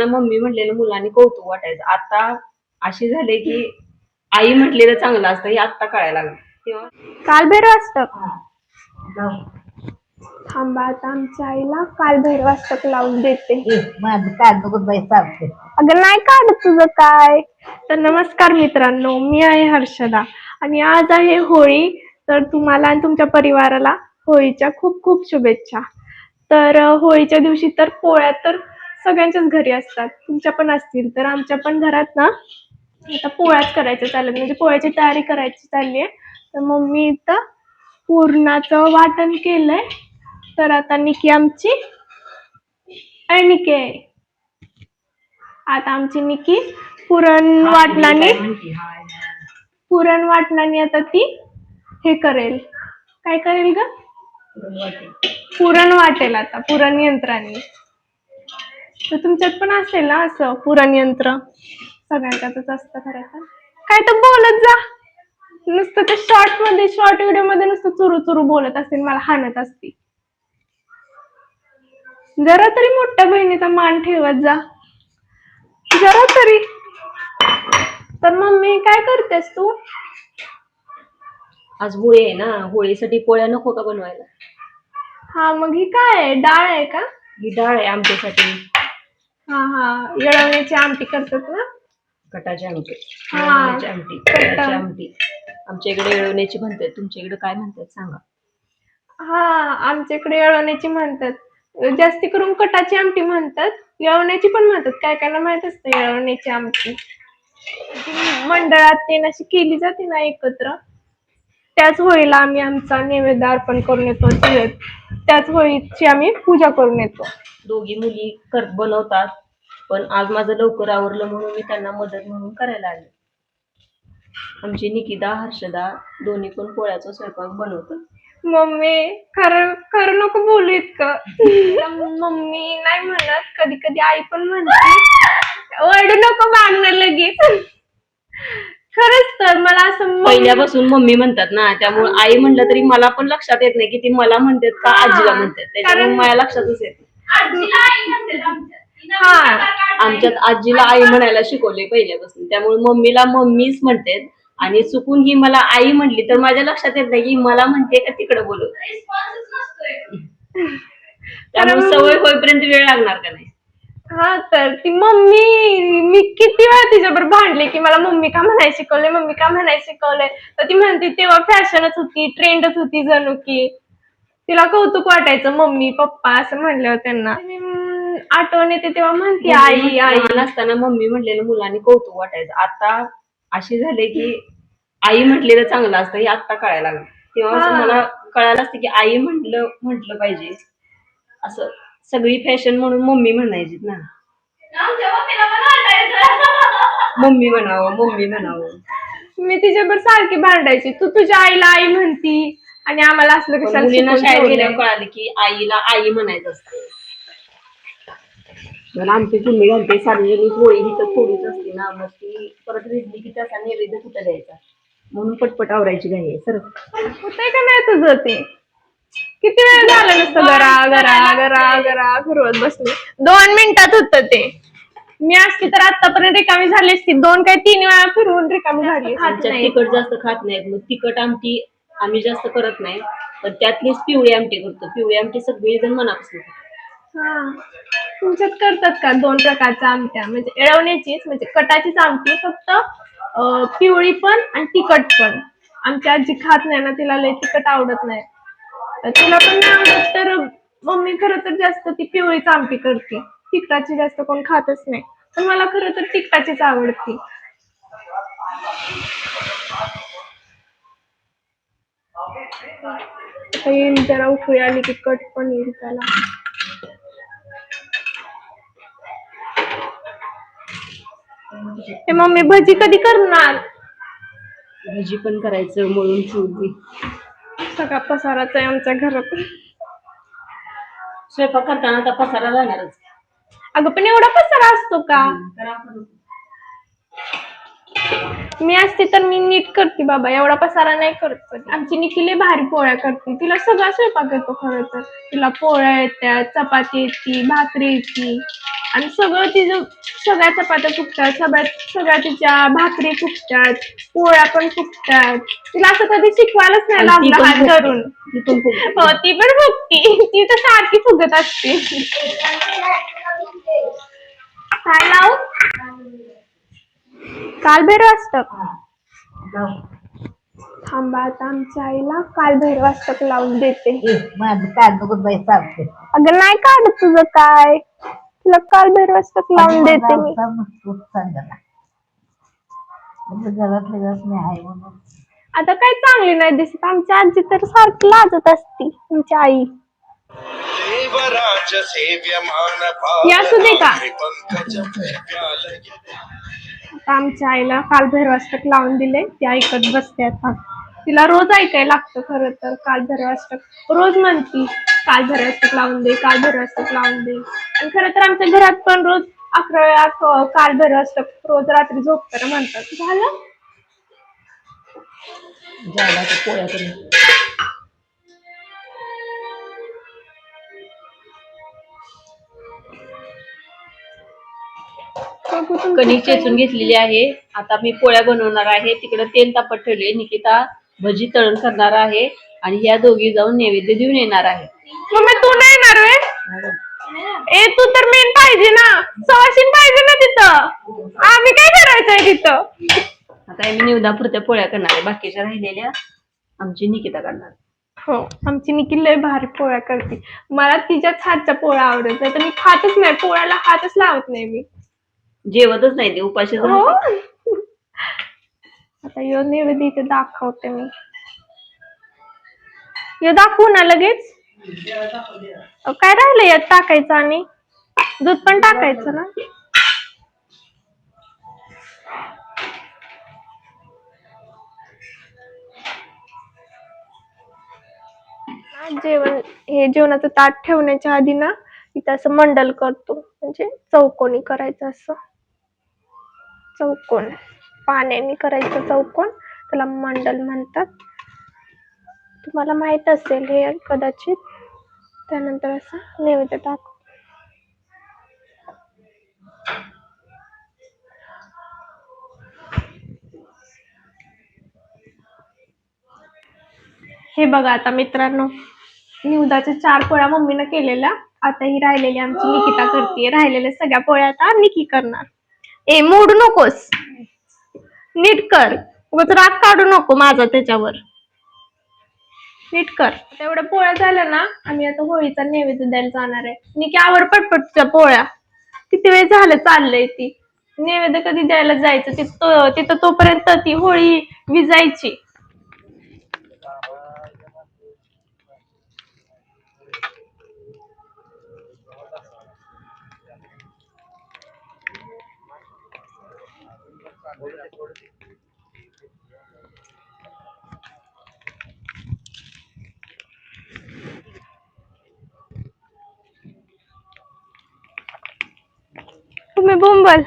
असताना मम्मी म्हटलेलं मुलांनी कौतुक वाटायचं. आता असे झाले की आई म्हटलेलं चांगलं असतं हे आता कळायला लागलं. तेव्हा कालभैरवाष्टक थांबा, आता आमच्या आईला कालभैरवाष्टक लावून देते. माझं काढ नको बाई चालते. अगं नाही काढत तुझं काय. तर नमस्कार मित्रांनो, मी आहे हर्षदा आणि आज आहे होळी. तर तुम्हाला आणि तुमच्या परिवाराला होळीच्या खूप खूप शुभेच्छा. तर होळीच्या दिवशी तर पोळ्या तर सगळ्यांच्याच घरी असतात, तुमच्या पण असतील. तर आमच्या पण घरात ना आता पोळ्याच करायच्या चालल्या, म्हणजे पोळ्याची तयारी करायची चालली आहे. तर मम्मी इथं पुरणाचं वाटण केलंय. तर आता निकी आमची निकी आता आमची निकी पुरण वाटणाने आता ती हे करेल. काय करेल ग? पुरण वाटेल आता पुरण यंत्राने. तर तुमच्यात पण असेल ना असं पुरण यंत्र? सगळ्यांच्यातच असतं खरं तर. काय तर बोलत जा नुसतं. ते शॉर्ट व्हिडिओ मध्ये नुसतं चुरू चुरू बोलत असेल, मला हाणत असते. जरा तरी मोठ्या बहिणीचा मान ठेवत जा, जरा तरी. तर मम्मी काय करतेस तू? आज होळी आहे ना, होळीसाठी पोळ्या नको का बनवायला? हा, मग ही काय आहे? डाळ आहे का? ही डाळ आहे आमच्यासाठी. हा, येळवण्याची आमटी करतात ना? कटाची आमटी, येळवण्याची आमटी, कटाची आमटी. आमच्या इकडे येळवण्याची म्हणतात, तुमच्या इकडे काय म्हणतात सांगा? हा, आमच्या इकडे येळवण्याची म्हणतात. जास्ती करून कटाची आमटी म्हणतात, येळवण्याची पण म्हणतात. काय काय ना माहित असतं येळवण्याची आमटी. मंडळात ते अशी केली जाते ना एकत्र, त्याच होळीला आम्ही आमचा नैवेद्य अर्पण करून येतो. त्याच होळीची आम्ही पूजा करून येतो. दोघी मुली बनवतात, पण आज माझं लवकर आवरलं म्हणून मी त्यांना मदत म्हणून करायला आले. आमची निकिता हर्षदा दोन्ही पण पोळ्याचा स्वयंपाक बनवतात. मम्मी खरं नको बोलू इतकं. मम्मी नाही म्हणत, कधी कधी आई पण म्हणते. ओरडू नको मागणं लगेच. खरंच तर मला असं पहिल्यापासून मम्मी म्हणतात ना, त्यामुळे आई म्हणलं तरी मला पण लक्षात येत नाही की ती मला म्हणतात का आजीला म्हणतात. त्याच्यामुळे माझ्या लक्षातच येत आमच्यात आजीला आई म्हणायला शिकवले पहिल्यापासून, त्यामुळे मम्मीला मम्मीच म्हणतात. आणि चुकून ही मला आई म्हटली तर माझ्या लक्षात येत नाही की मला म्हणते का तिकडे बोलू. त्यामुळे सवय होईपर्यंत वेळ लागणार का नाही? हा, तर ती मम्मी, मी किती वेळा तिच्याबरोबर भांडले की मला मम्मी का म्हणायला शिकवले, मम्मी का म्हणायला शिकवले. तर ती म्हणते तेव्हा फॅशनच होती, ट्रेंडच होती जणू की. तिला कौतुक वाटायचं मम्मी पप्पा असं म्हणल्यावर त्यांना. आठवण येते तेव्हा म्हणते आई आई. असताना मम्मी म्हटलेलं मुलांनी कौतुक वाटायचं. आता असे झाले की आई म्हटलेलं चांगलं असतं हे आता कळायला लागलं. तेव्हा मला कळायला असतं की आई म्हटलं पाहिजे असं. सगळी फॅशन म्हणून मम्मी म्हणायची ना, मम्मी म्हणावं. मी तिच्याबरोबर सारखी भांडायची, तू तुझ्या आईला आई म्हणती आणि आम्हाला असलं कशाला. मुलींना शाळेत गेल्यावर कळालं की आईला आई म्हणायचं असतं. आमची चुली घालते सार्वजनिक होळी ही तर थोडीच असते ना, मग ती परत रिजली की त्याचा नैवेद्य कुठं द्यायचा म्हणून पटपट आवरायची घाई. सर होतंय का नाही तुझं? ते किती वेळ झालं नसतं गरा फिरवत बसले. 2 मिनिटात होत ते. मी असती तर आतापर्यंत रिकामी झाली असती. 2 काय 3 वेळा फिरवून रिकामी झाली. तिखट जास्त खात नाहीत, मग तिखट आमटी आम्ही जास्त करत नाही, पण त्यातलीच पिवळी आमटी करतो. पिवळी आमटी सगळी जण मनापासून. हा, तुमच्यात करतात का 2 प्रकारच्या आमट्या? म्हणजे येळवण्याचीच, म्हणजे कटाचीच आमटी, फक्त पिवळी पण आणि तिखट पण. आमची आजी खात नाही ना, तिला लय तिखट आवडत नाही. तिला पण नाही आवडत, तर मम्मी खरं तर जास्त ती पिवळीच आमटी करते. तिखटाची जास्त कोण खातच नाही, पण मला खरं तर तिखटाचीच आवडते. येईल जरा उकळी आली की कट पण येईल त्याला. मम्मी भजी कधी करणार? भजी पण करायचं म्हणून ठेवली. सगळा पसाराच आहे आमच्या घरात. स्वयंपाक करताना आता पसारा जाणारच. अगं पण एवढा पसारा असतो का? मी असते तर मी नीट करते बाबा, एवढा पसारा नाही करत. आमची निकी लय भारी पोळ्या करते, तिला सगळा स्वयंपाक येतो. खरं तर तिला पोळ्या येतात, चपाती येते, भाकरी येते. आणि सगळं तिचं सगळ्या चपात्या फुगतात, सगळ्या तिच्या भाकरी फुगतात, पोळ्या पण फुगतात. तिला असं कधी शिकवायलाच नाही आणि ती लागलं पण हात फुगते. धरून. ती पण फुगते. हो ती पण फुगती, ती तर सारखी फुगत असते. काय लावू? कालभैरवाष्टक. थांबा आता आमच्या आईला कालभैरवाष्टक लावून देते. माझं काढ नको बाई चालते. अगं नाही काढत तुझं काय, तुला कालभैरवाष्टक लावून देते मी. खूप चांगला घरातले घरात मी आहे म्हणून. आता काय चांगली नाही दिसत, आमची आजी तर सारखी लाजत असती, आमची आई. या असू दे का? आता आमच्या आईला कालभैरवाष्टक लावून दिले, ती ऐकत बसते आता. तिला रोज ऐकायला लागतं खरं तर कालभैरवाष्टक, रोज म्हणती कालभैरवाष्टक लावून दे, कालभैरवाष्टक लावून दे. आणि खरं तर आमच्या घरात पण रोज 11 वेळा कालभैरवाष्टक रोज रात्री झोपताना म्हणतात. झालं झाला तर पोळ्या करून. कणिक चेचून घेतलेली आहे. आता मी पोळ्या बनवणार आहे. तिकडे तेल तापत ठेवले. निकिता भजी तळण करणार आहे आणि ह्या दोघी जाऊन नैवेद्य देऊन येणार आहे. मम्मी तू नाही येणार वे? ए तू तर मेन पाहिजे ना, सवाशीन पाहिजे ना तिथं. आम्ही काय करायचंय तिथं? आता मी निवदापुरत्या पोळ्या करणार आहे, बाकीच्या राहिलेल्या आमची निकिता करणार. हो आमची निखिल लय भारी पोळ्या करते. मला तिच्याच हातच्या पोळ्या आवडत नाही, तर मी खातच नाही पोळ्याला, हातच लावत नाही मी. जेवतच नाही ते, उपाशी हो आता यो नैवेद्य इथे दाखवते मी. यो दाखवू ना लगेच. काय राहिलं यात टाकायचं आणि दूध पण टाकायचं ना. जेवणाचं ताट ठेवण्याच्या आधी ना इथं असं मंडल करतो, म्हणजे चौकोनी करायचं, असं चौकोन पाण्याने करायचं चौकोन, त्याला मंडल म्हणतात. तुम्हाला माहित असेल हे कदाचित. त्यानंतर असं नैवेद्य टाक. हे बघा आता मित्रांनो, निवदाच्या 4 पोळ्या मम्मीनं केलेल्या, आता ही राहिलेली आमची निकिता करते. राहिलेल्या सगळ्या पोळ्या आता निकी करणार. ए मोडू नकोस, नीट कर, उगाच राग काढू नको माझा त्याच्यावर, नीट कर. तेवढ्या पोळ्या झाल्या ना, आम्ही आता होळीचा नैवेद्य द्यायला जाणार आहे. निकी आवर पटपटच्या पोळ्या, किती वेळ झालं चाललंय ती. नैवेद्य कधी द्यायला जायचं तिथं तोपर्यंत ती होळी विजायची. तुम्ही बोंबल